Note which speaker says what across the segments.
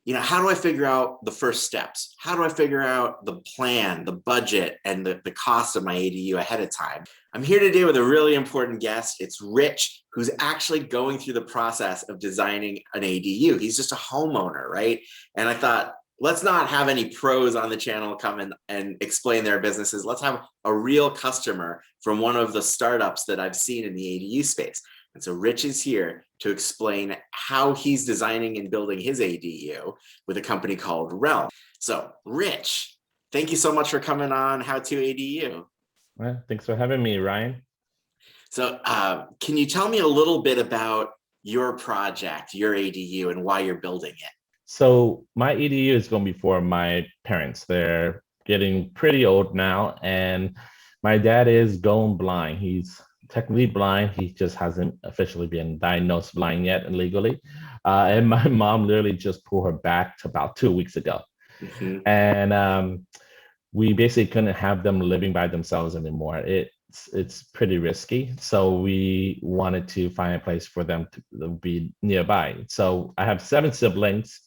Speaker 1: how do I figure out the first steps? How do I figure out the plan, the budget, and the cost of my ADU ahead of time? I'm here today with a really important guest. It's Rich, who's actually going through the process of designing an ADU. He's just a homeowner, right? And I thought, let's not have any pros on the channel come and explain their businesses. Let's have a real customer from one of the startups that I've seen in the ADU space. And so Rich is here to explain how he's designing and building his ADU with a company called Realm. So Rich, thank you so much for coming on How to ADU.
Speaker 2: Well, thanks for having me, Ryan.
Speaker 1: So can you tell me a little bit about your project, your ADU, and why you're building it?
Speaker 2: So my ADU is going to be for my parents. They're getting pretty old now, and my dad is going blind. He's technically blind. He just hasn't officially been diagnosed blind yet legally. And my mom literally just pulled her back to about 2 weeks ago.
Speaker 1: Mhm.
Speaker 2: And we basically couldn't have them living by themselves anymore. It's pretty risky. So we wanted to find a place for them to be nearby. So I have 7 siblings.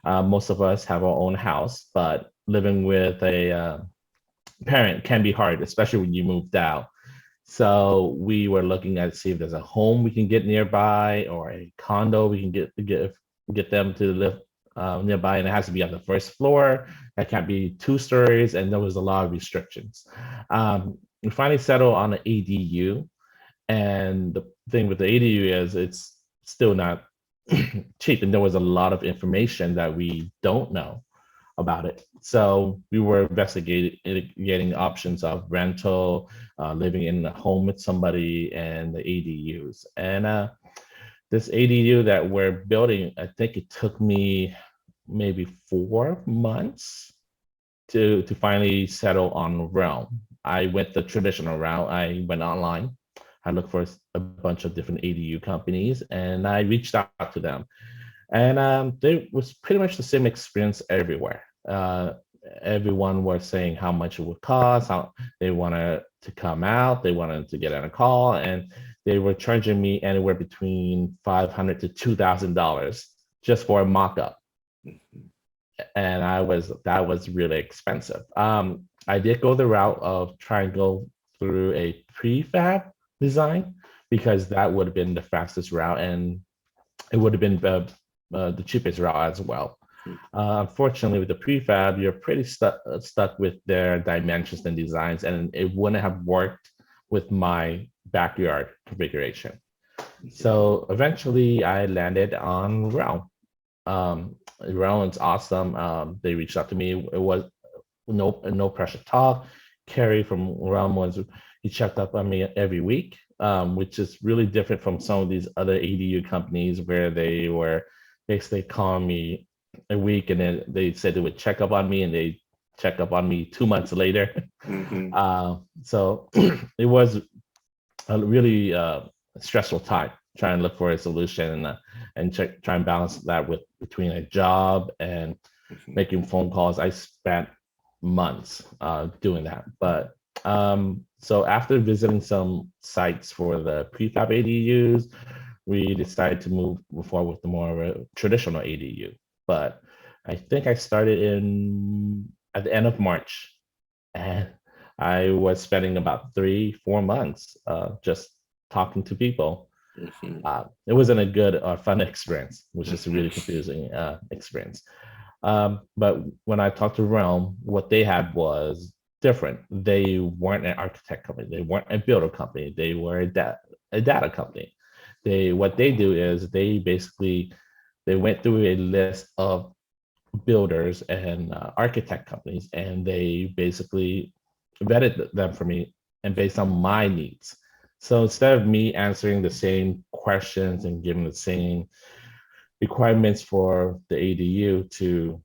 Speaker 2: Most of us have our own house, but living with a parent can be hard, especially when you moved out. So we were looking at see if there's a home we can get nearby or a condo we can get them to live nearby, and it has to be on the first floor. It can't be 2 stories, and there was a lot of restrictions. We finally settled on an ADU, and the thing with the ADU is it's still not cheap, and there was a lot of information that we don't know about it. So we were investigating options of rental, living in a home with somebody, and the ADUs. And this ADU that we're building, I think it took me maybe 4 months to finally settle on Realm. I went the traditional route. I went online. I looked for a bunch of different ADU companies, and I reached out to them. And there was pretty much the same experience everywhere. Everyone was saying how much it would cost, how they wanted to come out, they wanted to get on a call, and they were charging me anywhere between $500 to $2,000 just for a mock-up. And that was really expensive. I did go the route of trying to go through a prefab design because that would have been the fastest route, and it would have been the cheapest route as well. Unfortunately, with the prefab, you're pretty stuck with their dimensions and designs, and it wouldn't have worked with my backyard configuration. So eventually, I landed on Realm. Realm is awesome. They reached out to me. It was no pressure talk. Kerry from Realm he checked up on me every week, which is really different from some of these other ADU companies where they were basically calling me a week and then they said they would check up on me, and they check up on me 2 months later.
Speaker 1: Mhm.
Speaker 2: So it was a really stressful time trying to look for a solution and try and balance that with between a job and making phone calls. I spent months doing that. But so after visiting some sites for the prefab ADUs, we decided to move forward with the more traditional ADU. But I think I started at the end of March, and I was spending about 3-4 months just talking to people. It wasn't a good or fun experience, which is a really confusing experience. But when I talked to Realm, what they had was different. They weren't an architect company. They weren't a builder company. They were a data company. What they do is they went through a list of builders and architect companies, and they basically vetted them for me and based on my needs. So instead of me answering the same questions and giving the same requirements for the ADU to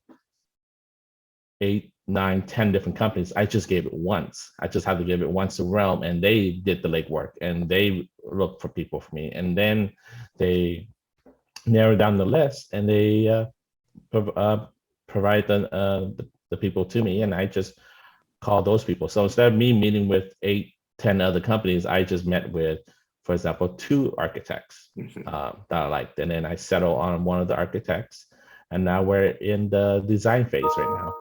Speaker 2: 8, 9, 10 different companies, I just gave it once. I just had to give it once to Realm, and they did the legwork and they looked for people for me. And then they narrowed down the list, and they provide the people to me, and I just call those people. So instead of me meeting with 8, 10 other companies, I just met with, for example, 2 architects that I liked, and then I settled on one of the architects, and now we're in the design phase right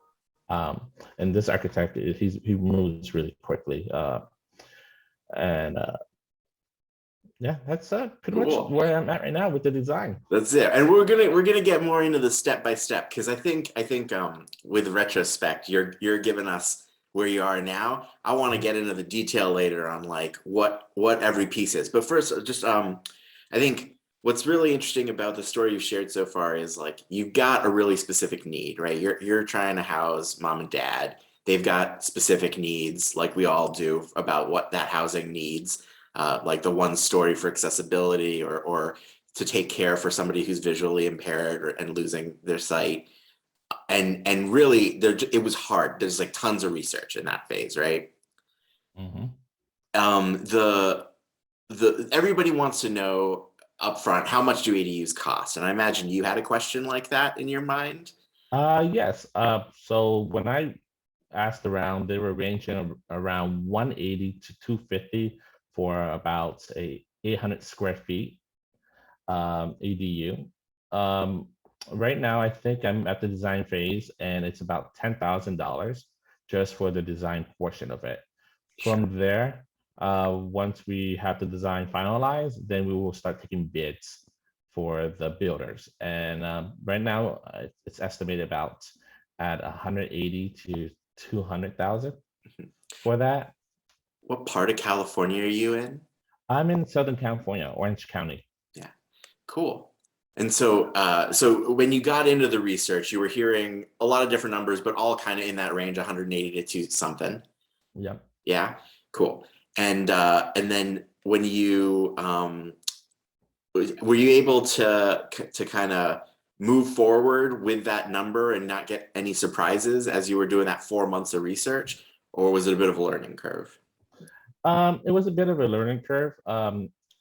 Speaker 2: now. And this architect, he moves really quickly. And yeah, that's pretty much
Speaker 1: Cool.
Speaker 2: where I'm at right now with the design.
Speaker 1: That's it. And we're gonna get more into the step by step, because I think with retrospect, you're giving us where you are now. I want to get into the detail later on like what every piece is. But first, just I think what's really interesting about the story you've shared so far is like you've got a really specific need, right? You're trying to house mom and dad. They've got specific needs, like we all do, about what that housing needs. Like the one story for accessibility, or to take care for somebody who's visually impaired and losing their sight. And really it was hard. There's like tons of research in that phase, right?
Speaker 2: Mm-hmm.
Speaker 1: The everybody wants to know upfront, how much do ADUs cost? And I imagine you had a question like that in your mind.
Speaker 2: Yes. So when I asked around, they were ranging around 180 to 250 for about a 800 square feet ADU. Um, right now, I think I'm at the design phase, and it's about $10,000 just for the design portion of it.
Speaker 1: Sure.
Speaker 2: From there, once we have the design finalized, then we will start taking bids for the builders. And right now, it's estimated about at 180 to 200,000 for that.
Speaker 1: What part of California are you in?
Speaker 2: I'm in Southern California, Orange County.
Speaker 1: Yeah, cool. And so so when you got into the research, you were hearing a lot of different numbers, but all kind of in that range, 180 to 2 something.
Speaker 2: Yep.
Speaker 1: Yeah, cool. And then when you were you able to kind of move forward with that number and not get any surprises as you were doing that 4 months of research, or was it a bit of a learning curve?
Speaker 2: It was a bit of a learning curve.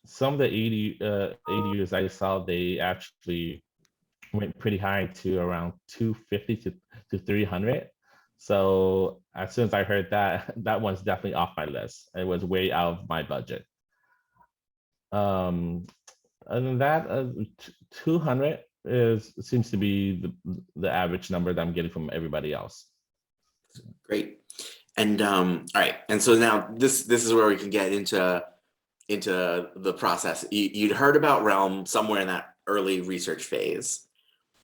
Speaker 2: Some of the ADUs I saw, they actually went pretty high to around 250 to 300. So as soon as I heard that, that one's definitely off my list. It was way out of my budget. Other than that, 200 seems to be the average number that I'm getting from everybody else.
Speaker 1: Great. And all right. And so now this is where we can get into the process. You'd heard about Realm somewhere in that early research phase,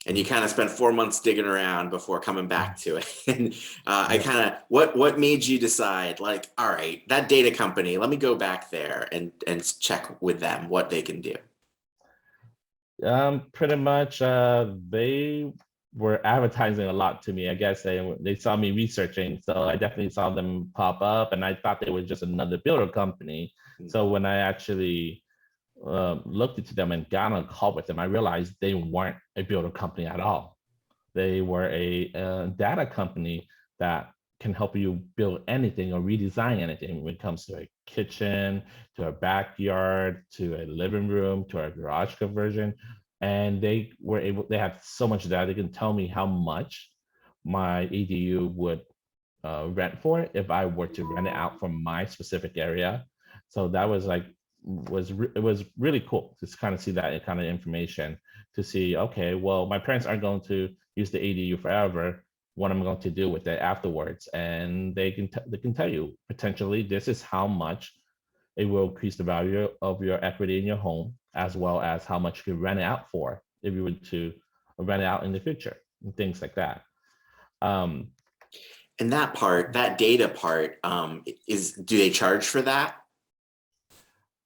Speaker 1: and you kind of spent 4 months digging around before coming back to it. And I kind of what made you decide, like, all right, that data company, let me go back there and check with them what they can do.
Speaker 2: Pretty much, they were advertising a lot to me. I guess they saw me researching, so I definitely saw them pop up, and I thought they were just another builder company. So when I actually looked into them and got on a call with them, I realized they weren't a builder company at all. They were a data company that can help you build anything or redesign anything when it comes to a kitchen, to a backyard, to a living room, to a garage conversion. And they have so much data, they can tell me how much my ADU would rent for it if I were to rent it out from my specific area. So that was like, it was really cool to kind of see that kind of information, to see, okay, well, my parents aren't going to use the ADU forever. What I'm going to do with it afterwards, and they can tell you potentially this is how much it will increase the value of your equity in your home, as well as how much you can rent it out for if you were to rent it out in the future, and things like that.
Speaker 1: And that part, that data part, do they charge for that?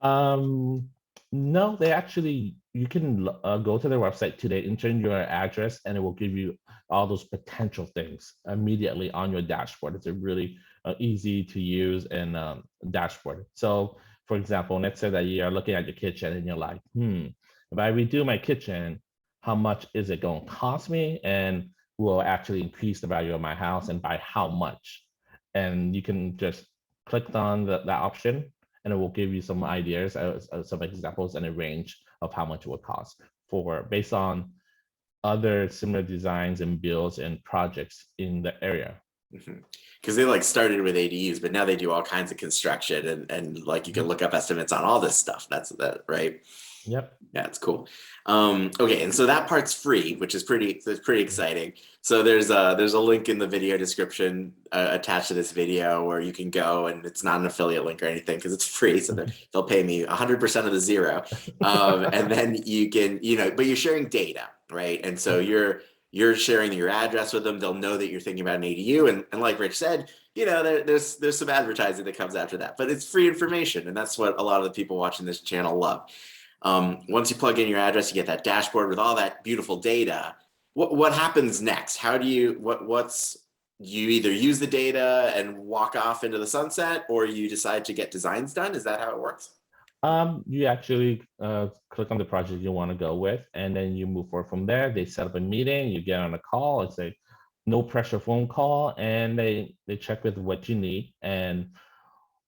Speaker 2: No, they actually, you can go to their website today, enter in your address, and it will give you all those potential things immediately on your dashboard. It's a really easy to use and dashboard. So for example, let's say that you are looking at your kitchen and you're like, if I redo my kitchen, how much is it going to cost me? And will actually increase the value of my house, and by how much? And you can just click on that option, and it will give you some ideas, some examples, and a range of how much it would cost based on other similar designs and builds and projects in the area.
Speaker 1: Because they like started with ADUs, but now they do all kinds of construction, and like you can look up estimates on all this stuff. That's that, right?
Speaker 2: Yep.
Speaker 1: Yeah, it's cool. Okay, and so that part's free, which is pretty exciting. So there's a link in the video description attached to this video where you can go, and it's not an affiliate link or anything because it's free. So they'll pay me 100% of the zero, and then you can, but you're sharing data, right? And so you're sharing your address with them. They'll know that you're thinking about an ADU, and like Rich said, there's some advertising that comes after that, but it's free information, and that's what a lot of the people watching this channel love. Once you plug in your address, you get that dashboard with all that beautiful data. What happens next? How do you you either use the data and walk off into the sunset, or you decide to get designs done? Is that how it works?
Speaker 2: You actually click on the project you want to go with, and then you move forward from there. They set up a meeting, you get on a call. It's a no pressure phone call, and they check with what you need, and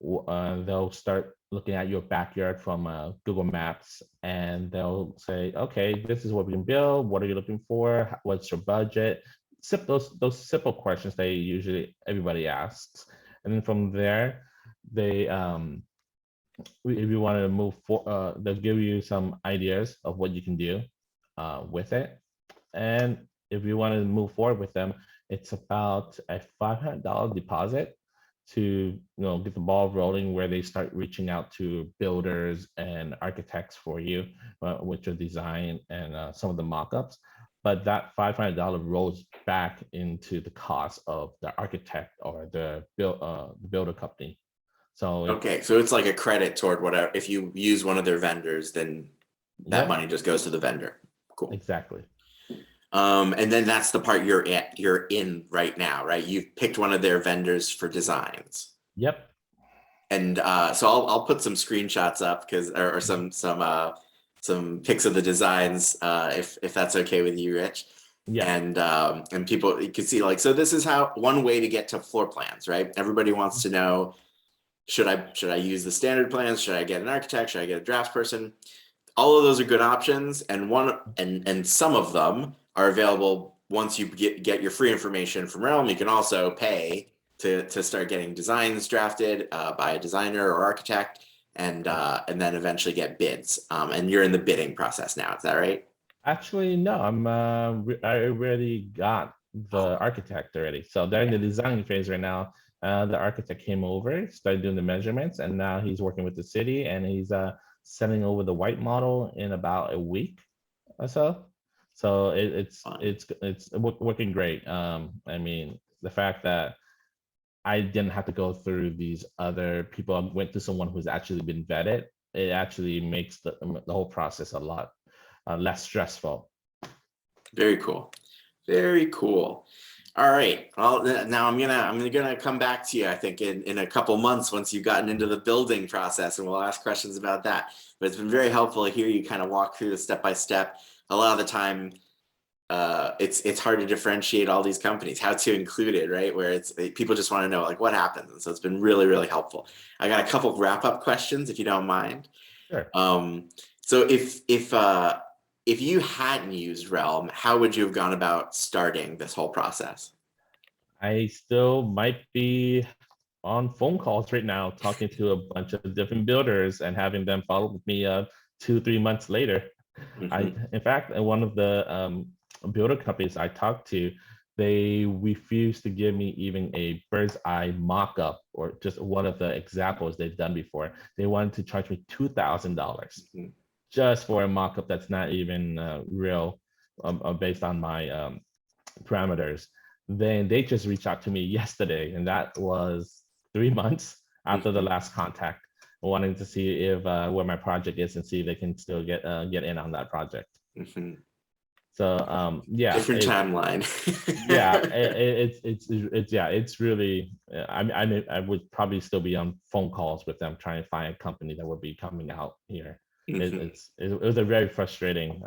Speaker 2: they'll start looking at your backyard from Google Maps, and they'll say, okay, this is what we can build. What are you looking for? What's your budget? Those simple questions they usually everybody asks, and then from there, they if you want to move for, they'll give you some ideas of what you can do with it, and if you want to move forward with them, it's about a $500 deposit to get the ball rolling, where they start reaching out to builders and architects for you with your design and some of the mock-ups. But that $500 rolls back into the cost of the architect or the builder company. So
Speaker 1: Okay, so it's like a credit toward whatever. If you use one of their vendors, then that money just goes to the vendor. Cool.
Speaker 2: Exactly.
Speaker 1: And then that's the part you're in right now, right? You've picked one of their vendors for designs.
Speaker 2: Yep.
Speaker 1: And so I'll put some screenshots up or some pics of the designs if that's okay with you, Rich.
Speaker 2: Yeah.
Speaker 1: And people, you can see, like, so this is one way to get to floor plans, right? Everybody wants to know, should I use the standard plans? Should I get an architect? Should I get a draftsperson? All of those are good options, and some of them are available once you get your free information from Realm. You can also pay to start getting designs drafted by a designer or architect, and then eventually get bids. And you're in the bidding process now. Is that right?
Speaker 2: Actually, no. I already got the architect already. So they're in the design phase right now. The architect came over, started doing the measurements, and now he's working with the city, and he's sending over the white model in about a week or so. So it's working great. I mean, the fact that I didn't have to go through these other people. I went to someone who's actually been vetted. It actually makes the whole process a lot less stressful.
Speaker 1: Very cool. Very cool. All right. Well, now I'm gonna come back to you, I think, in a couple months once you've gotten into the building process, and we'll ask questions about that. But it's been very helpful to hear you kind of walk through the step by step. A lot of the time, it's hard to differentiate all these companies, how to include it, right? Where people just want to know, like, what happens. And so it's been really, really helpful. I got a couple of wrap-up questions, if you don't mind.
Speaker 2: Sure.
Speaker 1: So if you hadn't used Realm, how would you have gone about starting this whole process?
Speaker 2: I still might be on phone calls right now, talking to a bunch of different builders and having them follow up with me 2-3 months later. In fact, one of the builder companies I talked to, they refused to give me even a bird's eye mock-up or just one of the examples they've done before. They wanted to charge me $2,000 just for a mock-up that's not even real, based on my parameters. Then they just reached out to me yesterday, and that was 3 months after the last contact, wanting to see if where my project is and see if they can still get in on that project. So yeah,
Speaker 1: different timeline.
Speaker 2: Yeah, it's really. I would probably still be on phone calls with them trying to find a company that would be coming out here. It was a very frustrating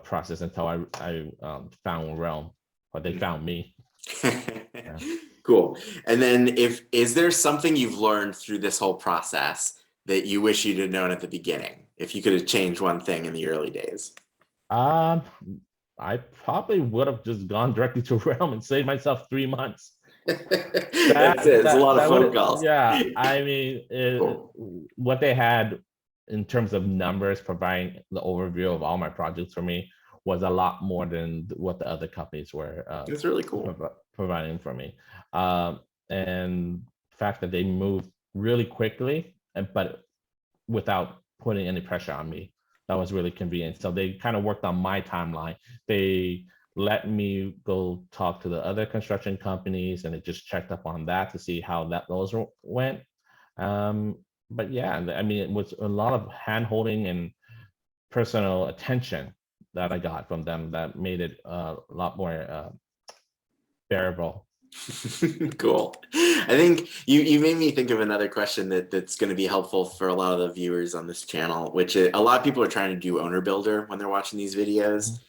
Speaker 2: process until I found Realm, or they found me. Yeah.
Speaker 1: Cool. And then is there something you've learned through this whole process that you wish you'd have known at the beginning, if you could have changed one thing in the early days?
Speaker 2: I probably would have just gone directly to Realm and saved myself 3 months.
Speaker 1: That's it. It's a lot of phone calls.
Speaker 2: Yeah, I mean,
Speaker 1: Cool.
Speaker 2: what they had in terms of numbers, providing the overview of all my projects for me was a lot more than what the other companies were
Speaker 1: It's really cool.
Speaker 2: providing for me. And the fact that they moved really quickly, but without putting any pressure on me, that was really convenient. So they kind of worked on my timeline. They let me go talk to the other construction companies, and they just checked up on that to see how those went. But yeah, I mean, it was a lot of hand holding and personal attention that I got from them that made it a lot more bearable.
Speaker 1: Cool. I think you made me think of another question that's going to be helpful for a lot of the viewers on this channel, which is, a lot of people are trying to do owner builder when they're watching these videos,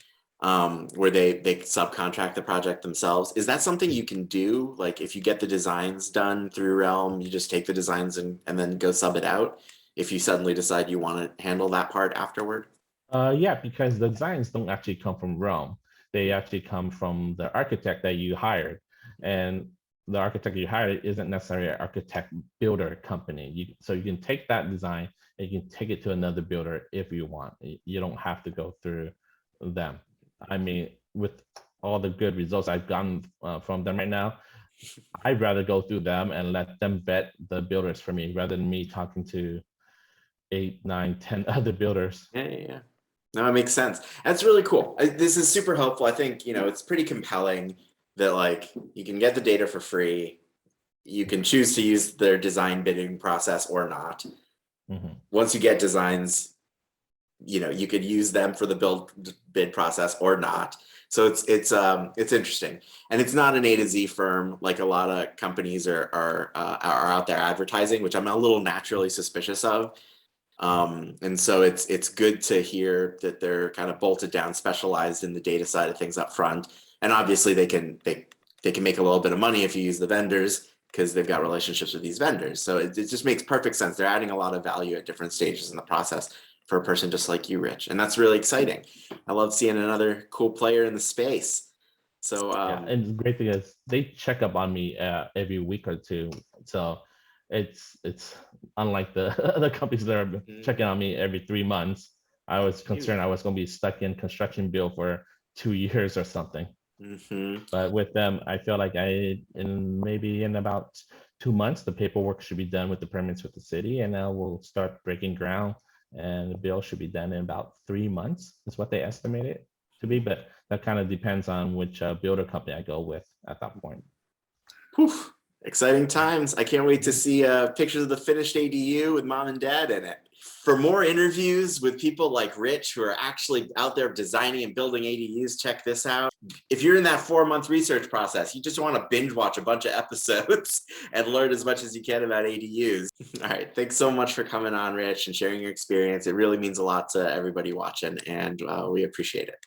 Speaker 1: where they subcontract the project themselves. Is that something you can do? Like if you get the designs done through Realm, you just take the designs and then go sub it out if you suddenly decide you want to handle that part afterward?
Speaker 2: Yeah, because the designs don't actually come from Rome. They actually come from the architect that you hired. And the architect you hired isn't necessarily an architect builder company. So you can take that design and you can take it to another builder if you want. You don't have to go through them. I mean, with all the good results I've gotten from them right now, I'd rather go through them and let them vet the builders for me rather than me talking to 8, 9, 10 other builders.
Speaker 1: Yeah. No, it makes sense. That's really cool. This is super helpful. I think, it's pretty compelling that like you can get the data for free. You can choose to use their design bidding process or not. Once you get designs, you could use them for the build bid process or not. So it's interesting, and it's not an A to Z firm like a lot of companies are out there advertising, which I'm a little naturally suspicious of. And so it's good to hear that they're kind of bolted down, specialized in the data side of things up front. And obviously they can make a little bit of money if you use the vendors because they've got relationships with these vendors. So it just makes perfect sense. They're adding a lot of value at different stages in the process for a person just like you, Rich. And that's really exciting. I love seeing another cool player in the space. So
Speaker 2: yeah, and the great thing is they check up on me every week or two. So it's unlike the other companies that are checking on me every 3 months. I was concerned I was going to be stuck in construction bill for 2 years or something. But with them, I feel like maybe in about 2 months, the paperwork should be done with the permits with the city, and now we'll start breaking ground, and the bill should be done in about 3 months is what they estimate it to be. But that kind of depends on which builder company I go with at that point.
Speaker 1: Whew. Exciting times. I can't wait to see pictures of the finished ADU with mom and dad in it. For more interviews with people like Rich who are actually out there designing and building ADUs, check this out. If you're in that 4-month research process, you just want to binge watch a bunch of episodes and learn as much as you can about ADUs. All right. Thanks so much for coming on, Rich, and sharing your experience. It really means a lot to everybody watching, and we appreciate it.